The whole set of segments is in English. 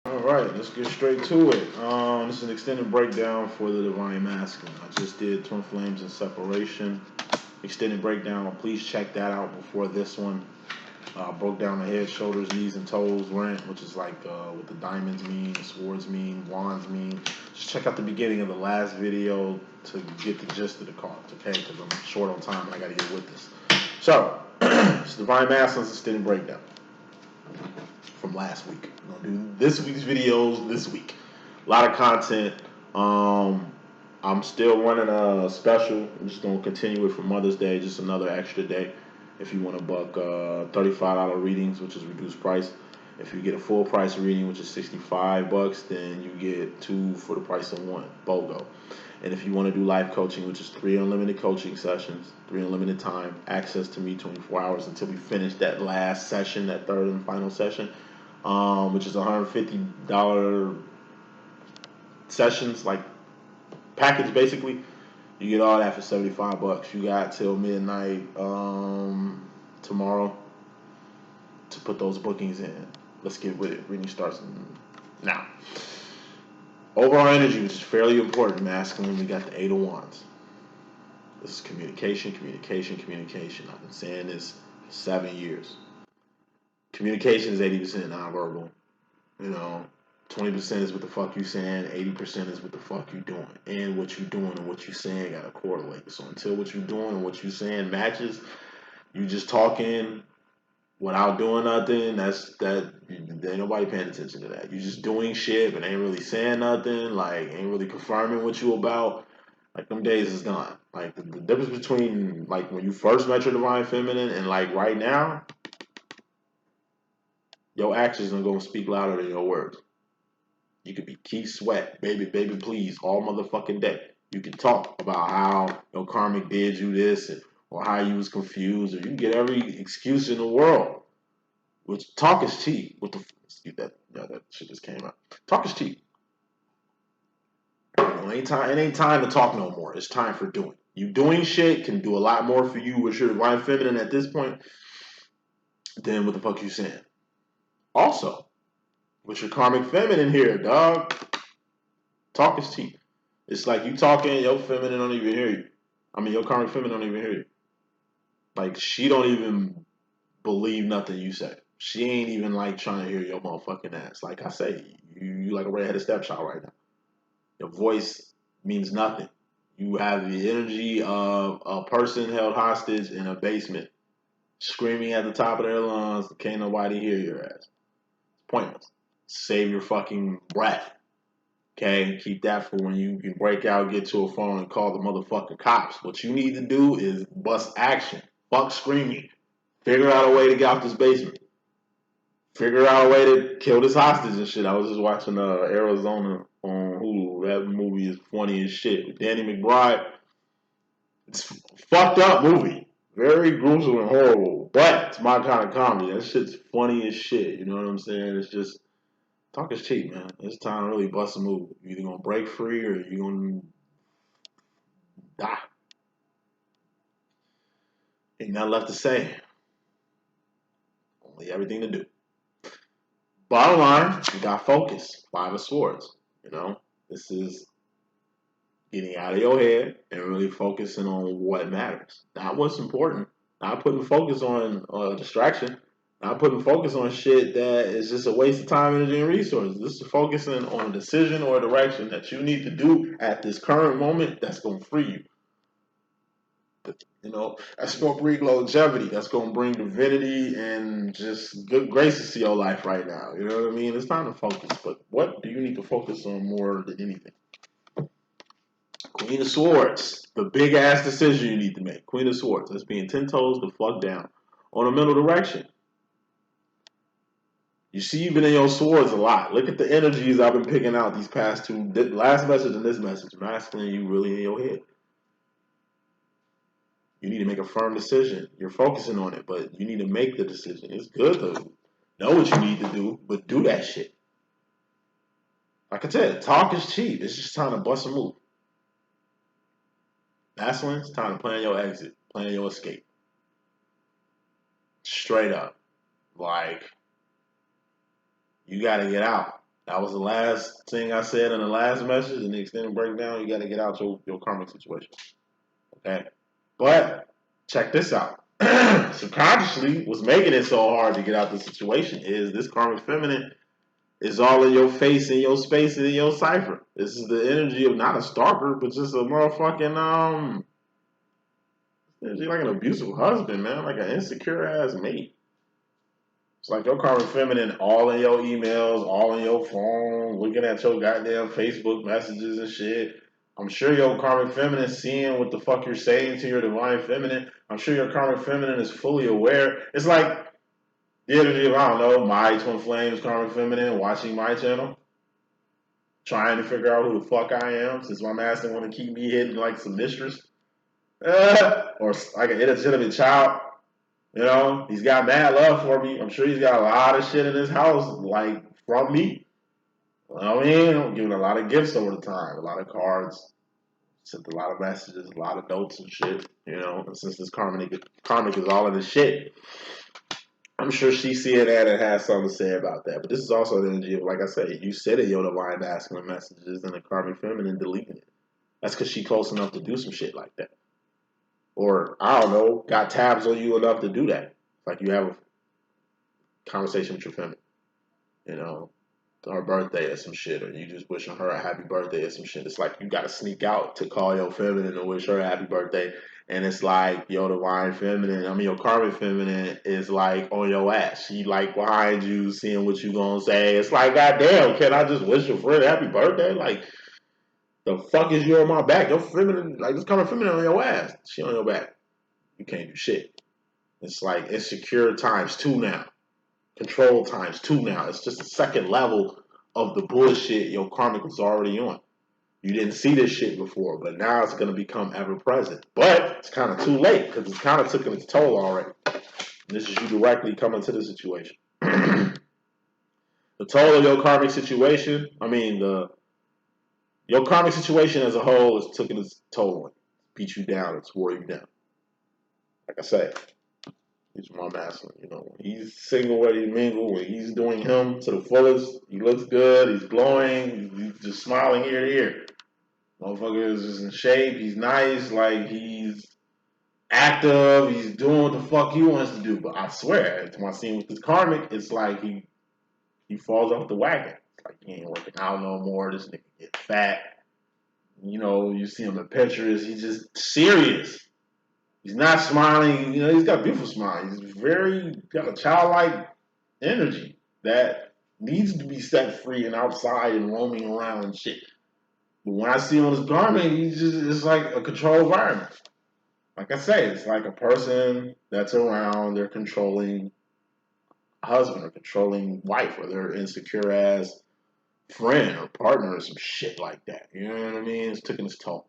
Alright, let's get straight to it. This is an extended breakdown for the Divine Masculine. I just did Twin Flames and Separation. Extended breakdown. Please check that out before this one. Broke down the head, shoulders, knees, and toes rent, which is like what the diamonds mean, the swords mean, wands mean. Just check out the beginning of the last video to get the gist of the cards, okay? Because I'm short on time and I got to get with this. So, it's Divine Masculine's extended breakdown from last week. I'm gonna do this week's videos this week. A lot of content. I'm still running a special. I'm just gonna continue it for Mother's Day, just another extra day. If you want to buck $35 readings, which is reduced price. If you get a full price reading, which is $65, then you get 2 for the price of 1. BOGO. And if you want to do life coaching, which is 3 unlimited coaching sessions, 3 unlimited time, access to me 24 hours until we finish that last session, that third and final session, which is $150 sessions, like package basically. You get all that for $75. You got till midnight tomorrow to put those bookings in. Let's get with it. Reading starts now. Overall energy, which is fairly important, masculine. We got the 8 of Wands. This is communication, communication, communication. I've been saying this for 7 years. Communication is 80% nonverbal. 20% is what the fuck you saying, 80% is what the fuck you doing. And what you doing and what you saying gotta correlate. So until what you doing and what you saying matches, you just talking without doing nothing, there ain't nobody paying attention to that. You just doing shit but ain't really saying nothing, like ain't really confirming what you about. Like them days is gone. Like the difference between like when you first met your divine feminine and like right now, your actions are gonna speak louder than your words. You could be Keith Sweat, baby, baby, please, all motherfucking day. You can talk about how your karmic did you this, or how you was confused, or you can get every excuse in the world. Which talk is cheap. What the excuse that shit just came out. Talk is cheap. It ain't time to talk no more. It's time for doing. You doing shit can do a lot more for you with your divine feminine at this point than what the fuck you saying. Also, with your karmic feminine here, dog, talk is cheap. It's like you talking, your feminine don't even hear you. I mean, your karmic feminine don't even hear you. Like, she don't even believe nothing you say. She ain't even, like, trying to hear your motherfucking ass. Like I say, you like a redheaded stepchild right now. Your voice means nothing. You have the energy of a person held hostage in a basement, screaming at the top of their lungs, can't nobody hear your ass. It's pointless. Save your fucking breath. Okay, keep that for when you can break out, get to a phone, and call the motherfucking cops. What you need to do is bust action. Fuck screaming. Figure out a way to get out this basement. Figure out a way to kill this hostage and shit. I was just watching Arizona on Hulu. That movie is funny as shit. With Danny McBride. It's a fucked up movie. Very gruesome and horrible. But it's my kind of comedy. That shit's funny as shit. You know what I'm saying? It's just talk is cheap, man. It's time to really bust a move. You're either gonna break free or you're gonna die. Ain't nothing left to say. Only everything to do. Bottom line, you got focus. 5 of Swords. This is getting out of your head and really focusing on what matters. Not what's important. Not putting focus on distraction. Not putting focus on shit that is just a waste of time, energy, and resources. This is focusing on a decision or a direction that you need to do at this current moment that's going to free you. That's going to bring longevity. That's going to bring divinity and just good graces to your life right now. You know what I mean? It's time to focus. But what do you need to focus on more than anything? Queen of Swords. The big ass decision you need to make. Queen of Swords. That's being 10 toes the fuck down on a mental direction. You see, you've been in your swords a lot. Look at the energies I've been picking out these past two. Last message and this message. Masculine, you really in your head. You need to make a firm decision. You're focusing on it, but you need to make the decision. It's good to know what you need to do, but do that shit. Like I said, talk is cheap. It's just time to bust a move. Masculine, it's time to plan your exit, plan your escape. Straight up. Like, you gotta get out. That was the last thing I said in the last message. In the extended breakdown, you got to get out your karmic situation. Okay? But check this out. Subconsciously, what's making it so hard to get out the situation is this karmic feminine is all in your face, in your space, and in your cipher. This is the energy of not a stalker, but just a motherfucking energy like an abusive husband, man, like an insecure ass mate. It's like your karmic feminine all in your emails, all in your phone, looking at your goddamn Facebook messages and shit. I'm sure your karmic feminine seeing what the fuck you're saying to your divine feminine. I'm sure your karmic feminine is fully aware. It's like the energy of, I don't know, my twin flames karmic feminine watching my channel, trying to figure out who the fuck I am since my master want to keep me hidden like some mistress. Or like an illegitimate child. You know, he's got mad love for me. I'm sure he's got a lot of shit in his house, like, from me. You know what I mean? I'm giving a lot of gifts over the time, a lot of cards, sent a lot of messages, a lot of notes and shit, you know, and since this karmic is all in his shit, I'm sure she's seeing that and has something to say about that. But this is also the energy of, like I said, you said it, your divine masculine messages, and the karmic feminine deleting it. That's because she's close enough to do some shit like that. Or, I don't know, got tabs on you enough to do that. Like you have a conversation with your family, you know, her birthday or some shit, or you just wishing her a happy birthday or some shit. It's like you gotta sneak out to call your feminine to wish her a happy birthday. And it's like your divine feminine, your karmic feminine is like on your ass. She like behind you, seeing what you gonna say. It's like, goddamn, can I just wish your friend a happy birthday? Like, the fuck is you on my back? Your feminine, like this karmic feminine on your ass. She on your back. You can't do shit. It's like insecure times 2 now. Control times 2 now. It's just a second level of the bullshit your karmic was already on. You didn't see this shit before, but now it's going to become ever present. But it's kind of too late because it's kind of taken its toll already. And this is you directly coming to the situation. The toll of your karmic situation, your karmic situation as a whole is taking its toll on you. Beat you down, it's wore you down. Like I say, he's my masculine, you know. When he's single, ready to mingle, when he's doing him to the fullest, he looks good, he's glowing, he's just smiling ear to ear. Motherfucker is just in shape, he's nice, like he's active, he's doing what the fuck he wants to do. But I swear, to my scene with this karmic, it's like he falls off the wagon. It's like he ain't working out no more, this nigga get fat. You know, you see him in pictures, he's just serious. He's not smiling. You know, he's got a beautiful smile. He's got a childlike energy that needs to be set free and outside and roaming around and shit. But when I see him on his garment, it's like a controlled environment. Like I say, it's like a person that's around, they're controlling husband or controlling wife or their insecure ass friend or partner or some shit like that. You know what I mean? It's taking its toll.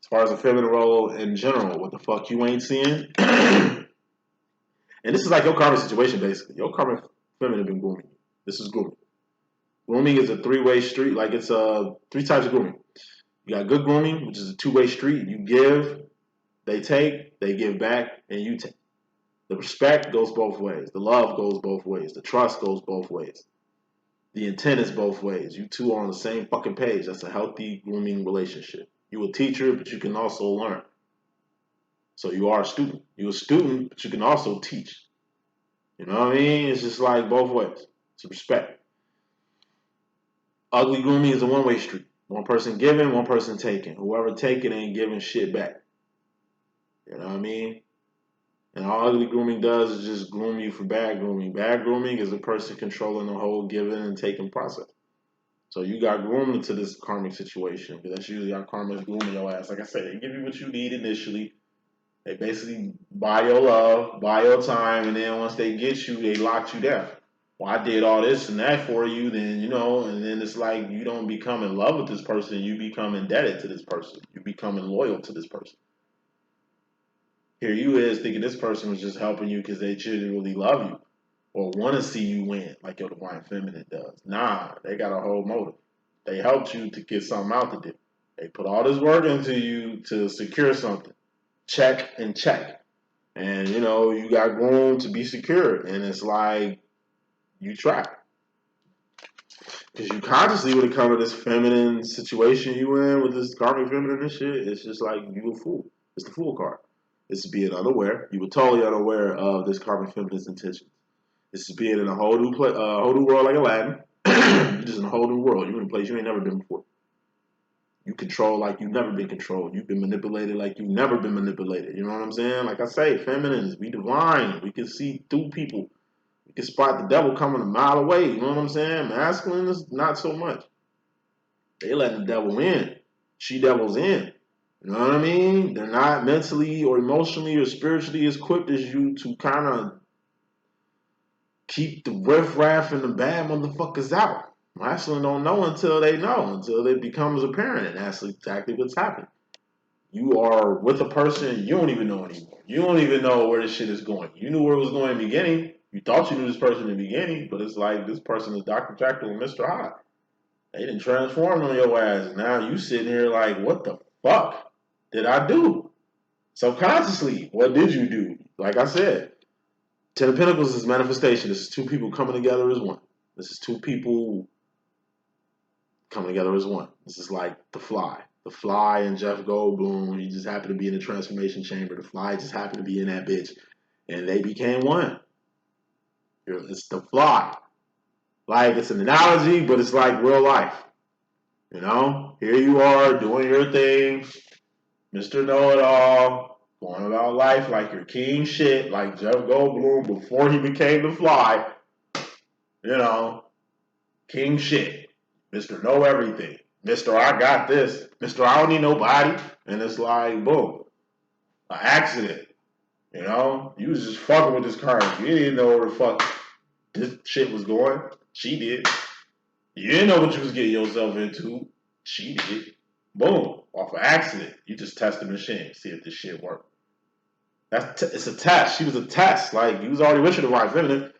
As far as the feminine role in general, what the fuck you ain't seeing? And this is like your karmic situation, basically. Your karmic feminine been grooming you. This is grooming. Grooming is a three-way street. Like it's 3 types of grooming. You got good grooming, which is a 2-way street. You give, they take, they give back, and you take. The respect goes both ways. The love goes both ways. The trust goes both ways. The intent is both ways. You two are on the same fucking page. That's a healthy grooming relationship. You're a teacher, but you can also learn. So you are a student. You're a student, but you can also teach. You know what I mean? It's just like both ways. It's respect. Ugly grooming is a 1-way street. One person giving, one person taking. Whoever taking ain't giving shit back. You know what I mean? And all ugly grooming does is just groom you for bad grooming. Bad grooming is a person controlling the whole giving and taking process. So you got groomed into this karmic situation, because that's usually how karma is grooming your ass. Like I said, they give you what you need initially. They basically buy your love, buy your time, and then once they get you, they lock you down. Well, I did all this and that for you, then, you know, and then it's like you don't become in love with this person, you become indebted to this person. You become loyal to this person. Here you is thinking this person was just helping you because they genuinely love you or want to see you win, like your divine feminine does. Nah, they got a whole motive. They helped you to get something out to do. They put all this work into you to secure something. Check and check. And, you know, you got room to be secure. And it's like, you try. Because you consciously, when it comes to this feminine situation you in with this karmic feminine and shit, it's just like you a fool. It's the fool card. This is being unaware. You were totally unaware of this karmic feminine's intentions. This is being in a whole new whole new world like Aladdin. You're just in a whole new world. You're in a place you ain't never been before. You control like you've never been controlled. You've been manipulated like you've never been manipulated. You know what I'm saying? Like I say, feminines, we divine. We can see through people. We can spot the devil coming a mile away. You know what I'm saying? Masculine is not so much. They letting the devil in. She devils in. You know what I mean? They're not mentally or emotionally or spiritually as equipped as you to kind of keep the riffraff and the bad motherfuckers out. Masculine don't know until it becomes apparent, and that's exactly what's happening. You are with a person you don't even know anymore. You don't even know where this shit is going. You knew where it was going in the beginning. You thought you knew this person in the beginning, but it's like this person is Dr. Jekyll and Mr. Hyde. They didn't transform on your ass. Now you sitting here like, what the fuck did I do? Subconsciously, what did you do? Like I said, Ten of Pentacles is manifestation. This is two people coming together as one. This is two people coming together as one. This is like The Fly. The Fly and Jeff Goldblum, he just happened to be in the transformation chamber. The Fly just happened to be in that bitch. And they became one. It's The Fly. Like, it's an analogy, but it's like real life. You know? Here you are doing your thing. Mr. Know-It-All. Going about life like you're king shit. Like Jeff Goldblum before he became The Fly. You know? King shit. Mr. Know Everything. Mr. I got this. Mr. I don't need nobody. And it's like, boom. An accident. You know? You was just fucking with this car. You didn't know where the fuck this shit was going. She did. You didn't know what you was getting yourself into. She did. Boom. Off an accident. You just test the machine. See if this shit worked. It's a test. She was a test. Like, you was already with your divine feminine.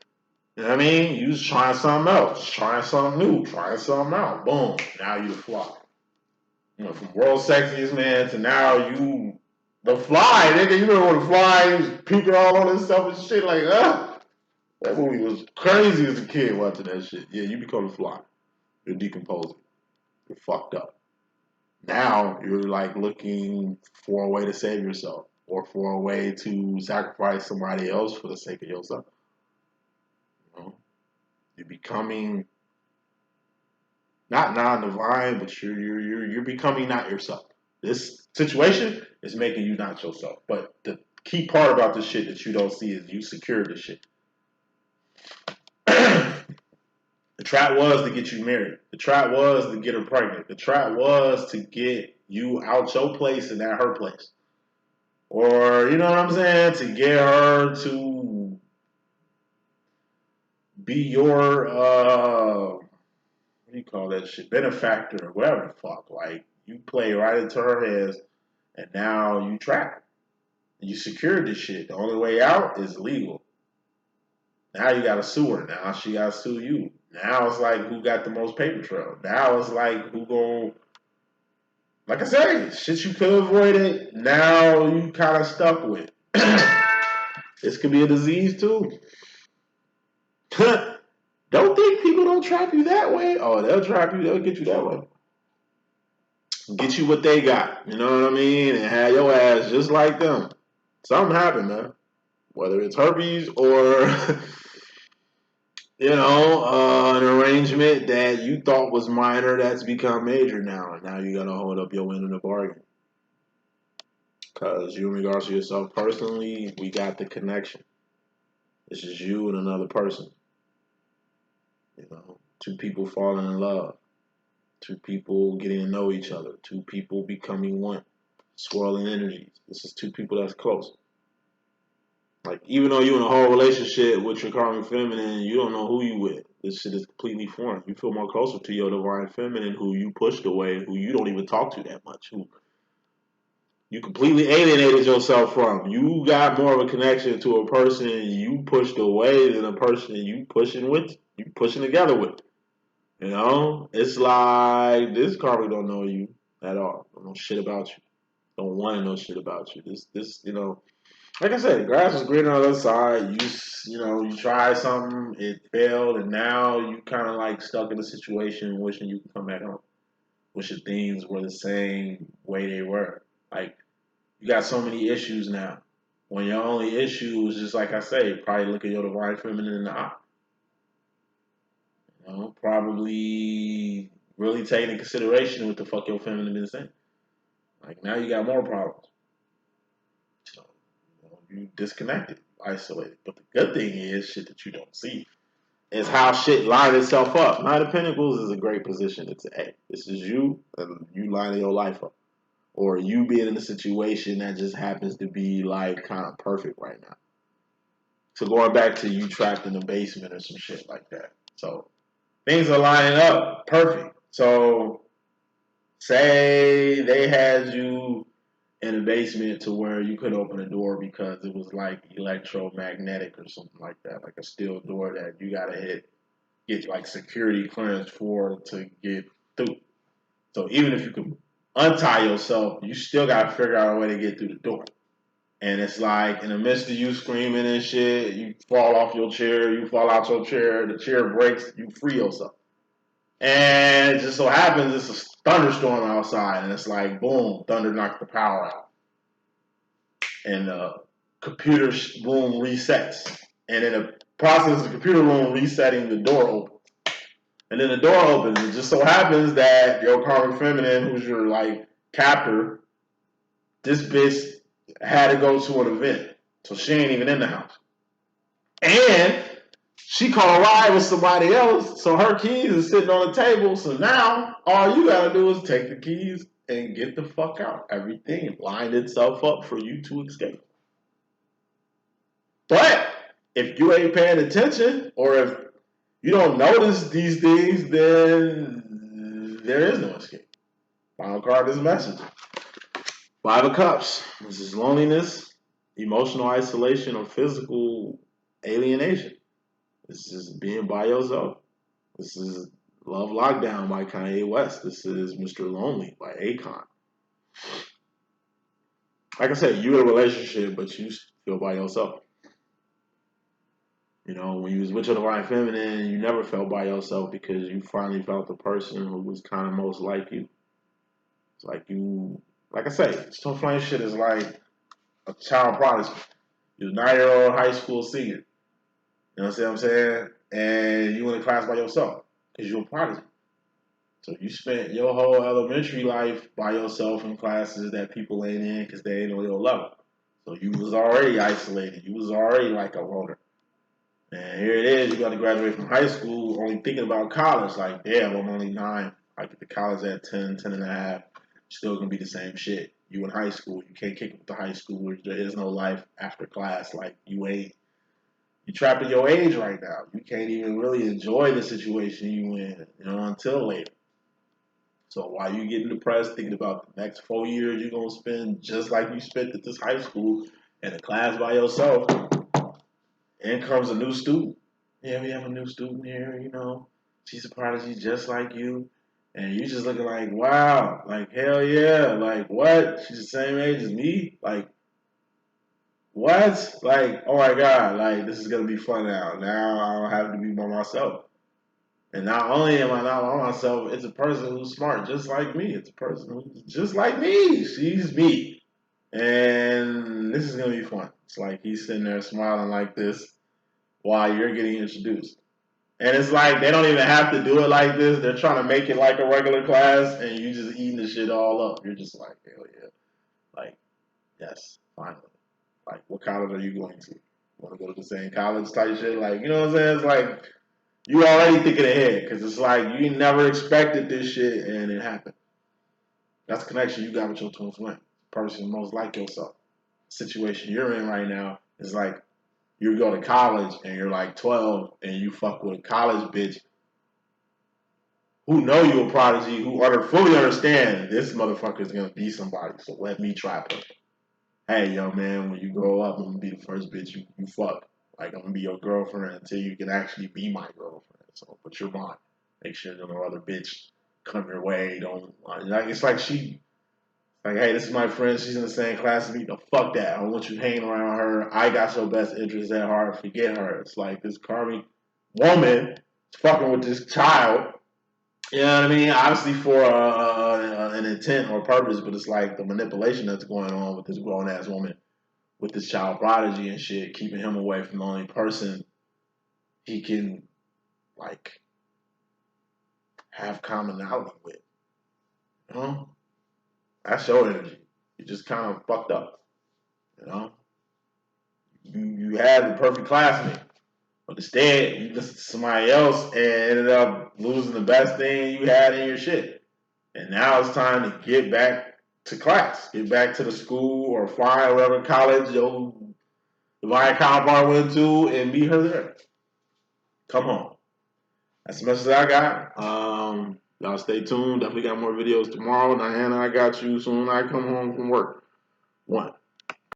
You know what I mean? You was trying something else, trying something new, trying something out. Boom. Now you The Fly. You know, from world sexiest man to now you The Fly, nigga. You remember when The Fly was peeking all on himself and shit like, that movie was crazy as a kid watching that shit. Yeah, you become The Fly. You're decomposing. You're fucked up. Now you're like looking for a way to save yourself or for a way to sacrifice somebody else for the sake of yourself. You know? You're becoming not non-divine, but you're becoming not yourself. This situation is making you not yourself. But the key part about this shit that you don't see is you secured this shit. The trap was to get you married. The trap was to get her pregnant. The trap was to get you out your place and at her place. Or, you know what I'm saying? To get her to be your, what do you call that shit? Benefactor or whatever the fuck. Like, you play right into her hands and now you trapped. You secured this shit. The only way out is legal. Now you gotta sue her. Now she gotta sue you. Now it's like who got the most paper trail. Now it's like who gon' like I said, shit you could avoid it. Now you kind of stuck with. This could be a disease too. Don't think people don't trap you that way. Oh, they'll trap you. They'll get you that way. Get you what they got. You know what I mean? And have your ass just like them. Something happened, man. Whether it's herpes or an arrangement that you thought was minor that's become major now. And now you gotta hold up your end of the bargain. Because you, in regards to yourself personally, we got the connection. This is you and another person. You know, two people falling in love. Two people getting to know each other. Two people becoming one. Swirling energies. This is two people that's close. Like, even though you're in a whole relationship with your karmic feminine, you don't know who you with. This shit is completely foreign. You feel more closer to your divine feminine, who you pushed away, who you don't even talk to that much, who you completely alienated yourself from. You got more of a connection to a person you pushed away than a person you pushing together with. You know? It's like this karmic don't know you at all. Don't know shit about you. Don't want to know shit about you. This, Like I said, the grass was greener on the other side. You tried something, it failed, and now you kind of like stuck in a situation wishing you could come back home. Wishing things were the same way they were. Like, you got so many issues now. When your only issue is just like I say, probably look at your divine feminine in the eye. Probably really taking into consideration what the fuck your feminine is saying. Like now you got more problems. So, you disconnected, isolated. But the good thing is shit that you don't see is how shit line itself up. Nine of Pentacles is a great position. It's a this is you and you lining your life up. Or you being in a situation that just happens to be like kind of perfect right now. So going back to you trapped in the basement or some shit like that. So things are lining up perfect. So say they had you in the basement to where you couldn't open the door because it was like electromagnetic or something like that, like a steel door that you gotta get like security clearance for to get through. So even if you could untie yourself, you still gotta figure out a way to get through the door. And it's like in the midst of you screaming and shit, you fall off your chair, you fall out your chair, the chair breaks, you free yourself. And it just so happens it's a thunderstorm outside, and it's like boom, thunder knocked the power out, and the computer room resets, and in the process of the computer room resetting, the door opens, and then the door opens. It just so happens that your karmic feminine, who's your like captor, this bitch had to go to an event, so she ain't even in the house, and she caught a ride with somebody else, so her keys is sitting on the table. So now all you gotta do is take the keys and get the fuck out. Everything lined itself up for you to escape. But if you ain't paying attention, or if you don't notice these things, then there is no escape. Final card is message. Five of Cups. This is loneliness, emotional isolation, or physical alienation. This is being by yourself. This is Love Lockdown by Kanye West. This is Mr. Lonely by Akon. Like I said, you in a relationship, but you feel by yourself. When you was with your divine feminine, you never felt by yourself because you finally felt the person who was kind of most like you. It's like I say, Stone Flame shit is like a child prodigy. You're a 9-year-old high school senior. You know what I'm saying? And you in a class by yourself because you're a prodigy. So you spent your whole elementary life by yourself in classes that people ain't in because they ain't on your level. So you was already isolated. You was already like a loner. And here it is, you got to graduate from high school only thinking about college. Like, damn, I'm only 9. I get to college at 10, 10 and a half. Still going to be the same shit. You in high school. You can't kick it with the high schoolers. There is no life after class. Like, you trapped in your age right now. You can't even really enjoy the situation you in, until later. So while you getting depressed, thinking about the next 4 years you're gonna spend just like you spent at this high school in a class by yourself, in comes a new student. Yeah, we have a new student here, she's a prodigy just like you. And you just looking like, wow, like hell yeah, like what? She's the same age as me? Like what? Like, oh my god, like this is gonna be fun now. Now I don't have to be by myself. And not only am I not on myself, it's a person who's smart just like me. It's a person who's just like me. She's me. And this is going to be fun. It's like he's sitting there smiling like this while you're getting introduced. And it's like they don't even have to do it like this. They're trying to make it like a regular class, and you just eating the shit all up. You're just like, hell yeah. Like, yes, finally. Like, what college are you going to? Want to go to the same college type shit? Like, you know what I'm saying? It's like, you already thinking ahead because it's like you never expected this shit and it happened. That's the connection you got with your twin flame. Person most like yourself. Situation you're in right now is like you go to college and you're like 12 and you fuck with a college bitch who know you a prodigy, who fully understand this motherfucker is gonna be somebody. So let me trap her. Hey, young man, when you grow up, I'm gonna be the first bitch you fuck. Like I'm gonna be your girlfriend until you can actually be my girlfriend. So, but you're mine. Make sure no other bitch come your way. Don't like. It's like she Like, hey, this is my friend. She's in the same class as me. No, fuck that. I don't want you hanging around her. I got your best interests at heart. Forget her. It's like this Carmi woman is fucking with this child. You know what I mean? Obviously for an intent or purpose, but it's like the manipulation that's going on with this grown ass woman with this child prodigy and shit, keeping him away from the only person he can like have commonality with. You know? That's your energy. You just kind of fucked up. You know? You had the perfect classmate, but instead you listened to somebody else and ended up losing the best thing you had in your shit. And now it's time to get back to class, get back to the school or find whatever college your divine counterpart went to and meet her there. Come on. That's the message I got. Y'all stay tuned. Definitely got more videos tomorrow. Diana, I got you soon. I come home from work. One.